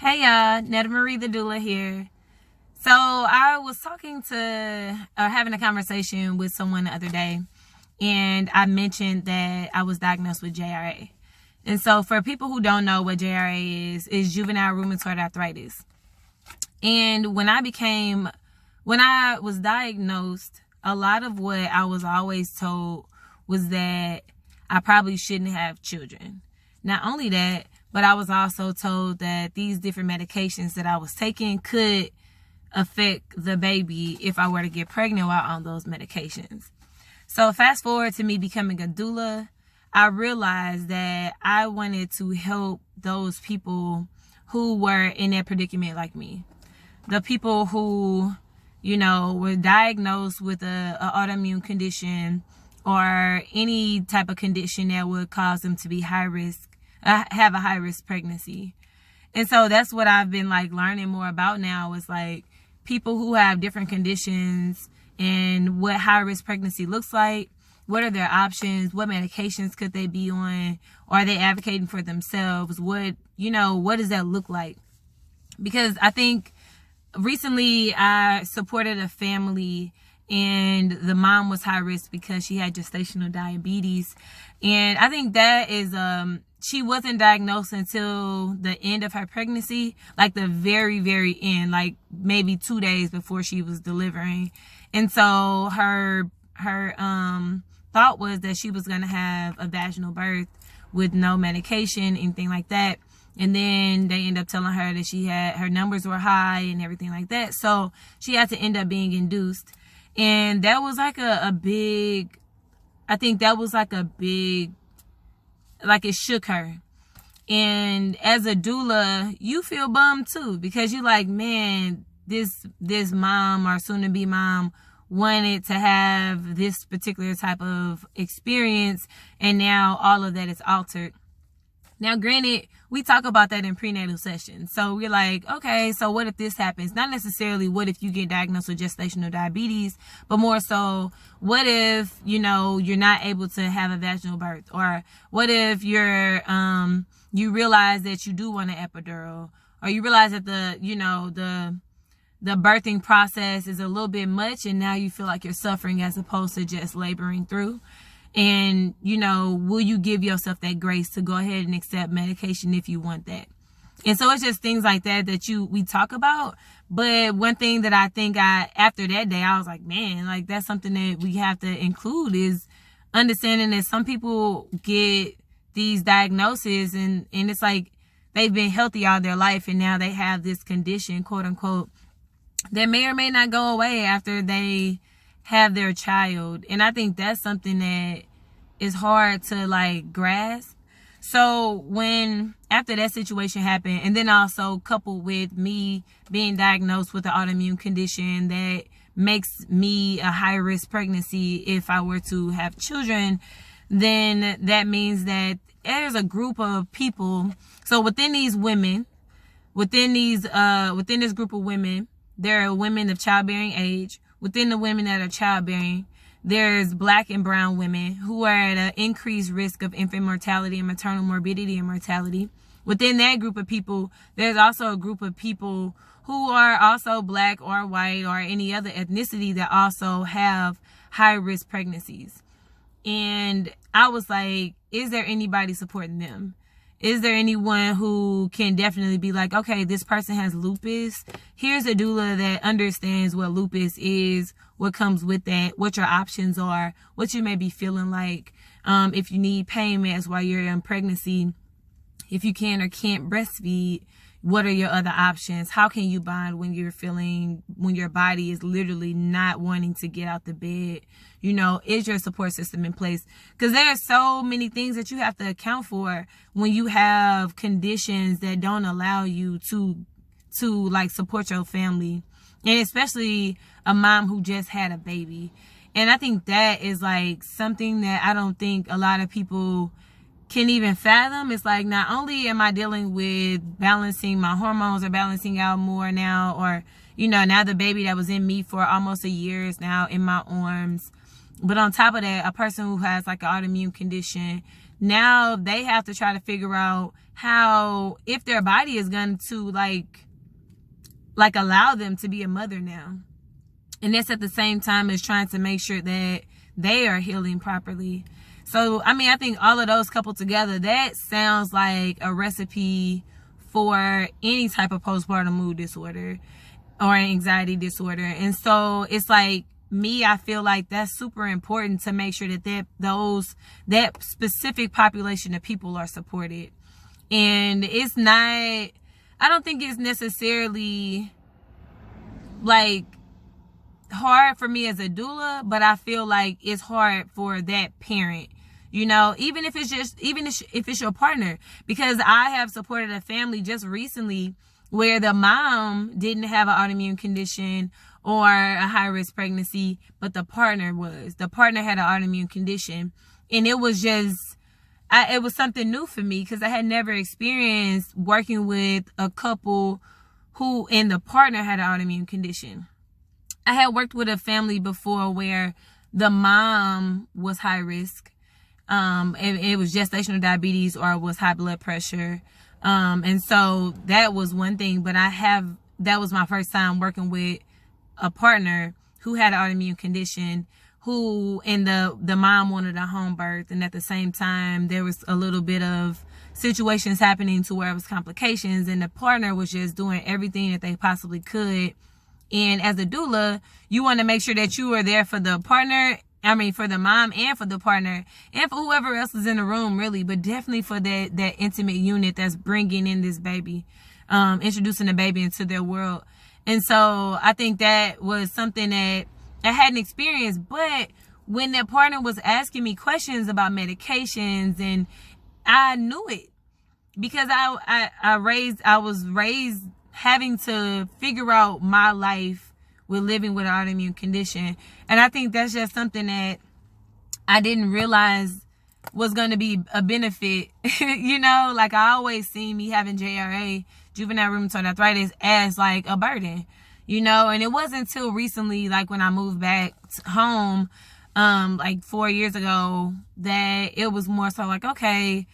Hey y'all, Netta Marie the Doula here. So I was having a conversation with someone the other day, and I mentioned that I was diagnosed with JRA. And so for people who don't know what JRA is juvenile rheumatoid arthritis. And when I was diagnosed, a lot of what I was always told was that I probably shouldn't have children. Not only that, but I was also told that these different medications that I was taking could affect the baby if I were to get pregnant while on those medications. So fast forward to me becoming a doula, I realized that I wanted to help those people who were in that predicament like me. The people who, were diagnosed with an autoimmune condition or any type of condition that would cause them to be have a high risk pregnancy. And so that's what I've been learning more about now is people who have different conditions and what high risk pregnancy looks like. What are their options? What medications could they be on? Or are they advocating for themselves? What does that look like? Because I think recently I supported a family and the mom was high risk because she had gestational diabetes. And I think that is, she wasn't diagnosed until the end of her pregnancy, the very, very end, maybe 2 days before she was delivering. And so her thought was that she was going to have a vaginal birth with no medication, anything like that. And then they end up telling her that her numbers were high and everything like that. So she had to end up being induced. And that was it shook her. And as a doula, you feel bummed too, because you're like, man, this mom or soon to be mom wanted to have this particular type of experience, and now all of that is altered. Now, granted, we talk about that in prenatal sessions. So we're like, okay, so what if this happens? Not necessarily what if you get diagnosed with gestational diabetes, but more so, what if, you're not able to have a vaginal birth? Or what if you realize that you do want an epidural? Or you realize that the birthing process is a little bit much and now you feel like you're suffering as opposed to just laboring through? And, will you give yourself that grace to go ahead and accept medication if you want that? And so it's just things like that we talk about. But one thing that I think after that day, I was like, man, that's something that we have to include is understanding that some people get these diagnoses and it's like they've been healthy all their life and now they have this condition, quote unquote, that may or may not go away after they have their child. And I think that's something that is hard to grasp. So after that situation happened, and then also coupled with me being diagnosed with an autoimmune condition that makes me a high risk pregnancy if I were to have children, then that means that there's a group of people. So within this group of women, there are women of childbearing age. Within the women that are childbearing, there's Black and brown women who are at an increased risk of infant mortality and maternal morbidity and mortality. Within that group of people, there's also a group of people who are also Black or white or any other ethnicity that also have high risk pregnancies. And I was like, is there anybody supporting them? Is there anyone who can definitely be like, okay, this person has lupus. Here's a doula that understands what lupus is, what comes with that, what your options are, what you may be feeling like, if you need pain meds while you're in pregnancy, if you can or can't breastfeed, what are your other options? How can you bond when your body is literally not wanting to get out the bed? Is your support system in place? Because there are so many things that you have to account for when you have conditions that don't allow you to support your family. And especially a mom who just had a baby. And I think that is something that I don't think a lot of people can even fathom. It's not only am I dealing with balancing my hormones or balancing out more now, or, now the baby that was in me for almost a year is now in my arms. But on top of that, a person who has an autoimmune condition now they have to try to figure out how, if their body is going to like allow them to be a mother now. And that's at the same time as trying to make sure that they are healing properly. So, I mean, I think all of those coupled together, that sounds like a recipe for any type of postpartum mood disorder or anxiety disorder. And so it's like, me, I feel like that's super important to make sure that that specific population of people are supported. And it's not, I don't think it's necessarily like hard for me as a doula, but I feel like it's hard for that parent, you know, even if it's your partner, because I have supported a family just recently where the mom didn't have an autoimmune condition or a high-risk pregnancy, but the partner had an autoimmune condition. And it was just, it was something new for me because I had never experienced working with a couple who and the partner had an autoimmune condition. I had worked with a family before where the mom was high risk. And it was gestational diabetes or it was high blood pressure. And so that was one thing, but that was my first time working with a partner who had an autoimmune condition, and the mom wanted a home birth. And at the same time, there was a little bit of situations happening to where it was complications, and the partner was just doing everything that they possibly could. And as a doula, you want to make sure that you are there for the partner, for the mom and for the partner and for whoever else is in the room, really, but definitely for that intimate unit that's bringing in this baby, introducing the baby into their world. And so I think that was something that I hadn't experienced. But when that partner was asking me questions about medications, and I knew it because I was raised having to figure out my life with living with an autoimmune condition. And I think that's just something that I didn't realize was going to be a benefit. You know, like I always seen me having JRA, juvenile rheumatoid arthritis, as like a burden, you know. And it wasn't until recently, like when I moved back home, like 4 years ago, that it was more so like, okay,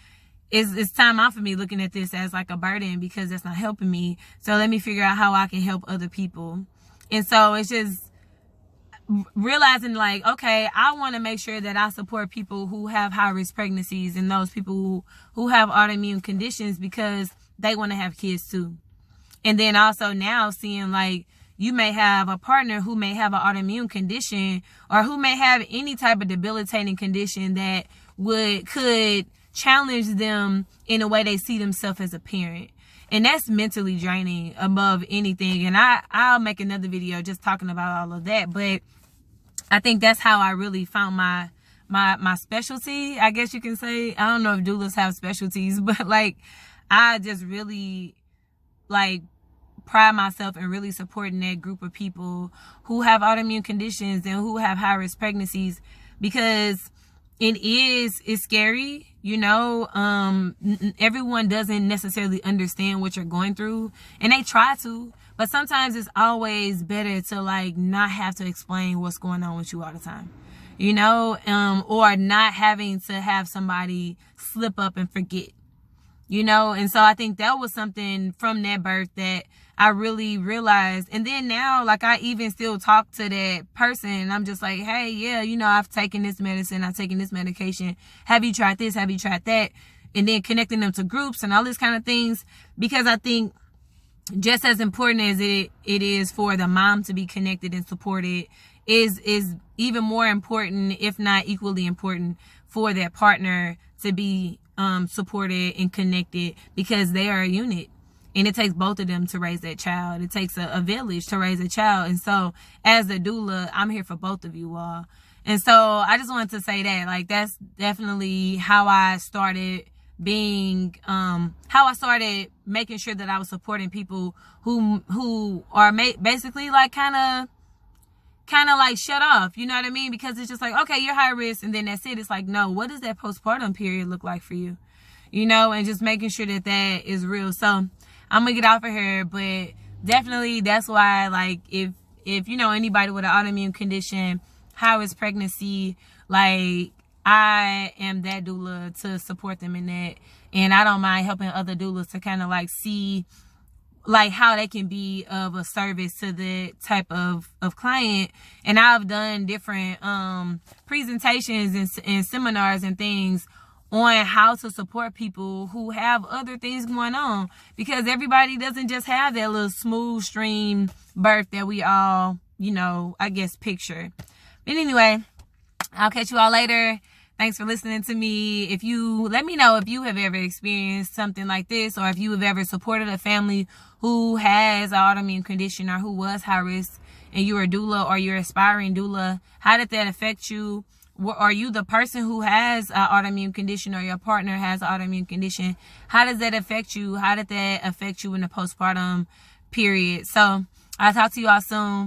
it's time out for me looking at this as like a burden because that's not helping me. So let me figure out how I can help other people. And so it's just realizing like, okay, I want to make sure that I support people who have high risk pregnancies and those people who have autoimmune conditions because they want to have kids too. And then also now seeing like you may have a partner who may have an autoimmune condition or who may have any type of debilitating condition that could challenge them in a way they see themselves as a parent. And that's mentally draining above anything. And I'll make another video just talking about all of that. But I think that's how I really found my specialty, I guess you can say. I don't know if doulas have specialties, but like I just really like pride myself in really supporting that group of people who have autoimmune conditions and who have high risk pregnancies, because it's scary, you know. Everyone doesn't necessarily understand what you're going through, and they try to, but sometimes it's always better to like not have to explain what's going on with you all the time, you know, or not having to have somebody slip up and forget, you know. And so I think that was something from that birth that I really realized. And then now, like, I even still talk to that person and I'm just like, hey, yeah, you know, I've taken this medicine, I've taken this medication. Have you tried this? Have you tried that? And then connecting them to groups and all this kind of things, because I think just as important as it is for the mom to be connected and supported is even more important, if not equally important, for their partner to be supported and connected, because they are a unit. And it takes both of them to raise that child. It takes a village to raise a child. And so as a doula, I'm here for both of you all. And so I just wanted to say that, like, that's definitely how I started being, how I started making sure that I was supporting people who are basically like kind of like shut off, you know what I mean? Because it's just like, okay, you're high risk, and then that's it. It's like, no, what does that postpartum period look like for you? You know, and just making sure that that is real. So I'm gonna get off of here, but definitely that's why, like, if you know anybody with an autoimmune condition, high risk pregnancy, like, I am that doula to support them in that. And I don't mind helping other doulas to kind of like see like how they can be of a service to the type of client. And I've done different presentations and seminars and things on how to support people who have other things going on, because everybody doesn't just have that little smooth stream birth that we all, you know, I guess picture. But anyway, I'll catch you all later. Thanks for listening to me. Let me know if you have ever experienced something like this, or if you have ever supported a family who has an autoimmune condition or who was high risk and you're a doula or you're aspiring doula. How did that affect you? Are you the person who has an autoimmune condition, or your partner has an autoimmune condition? How does that affect you? How did that affect you in the postpartum period? So I'll talk to you all soon.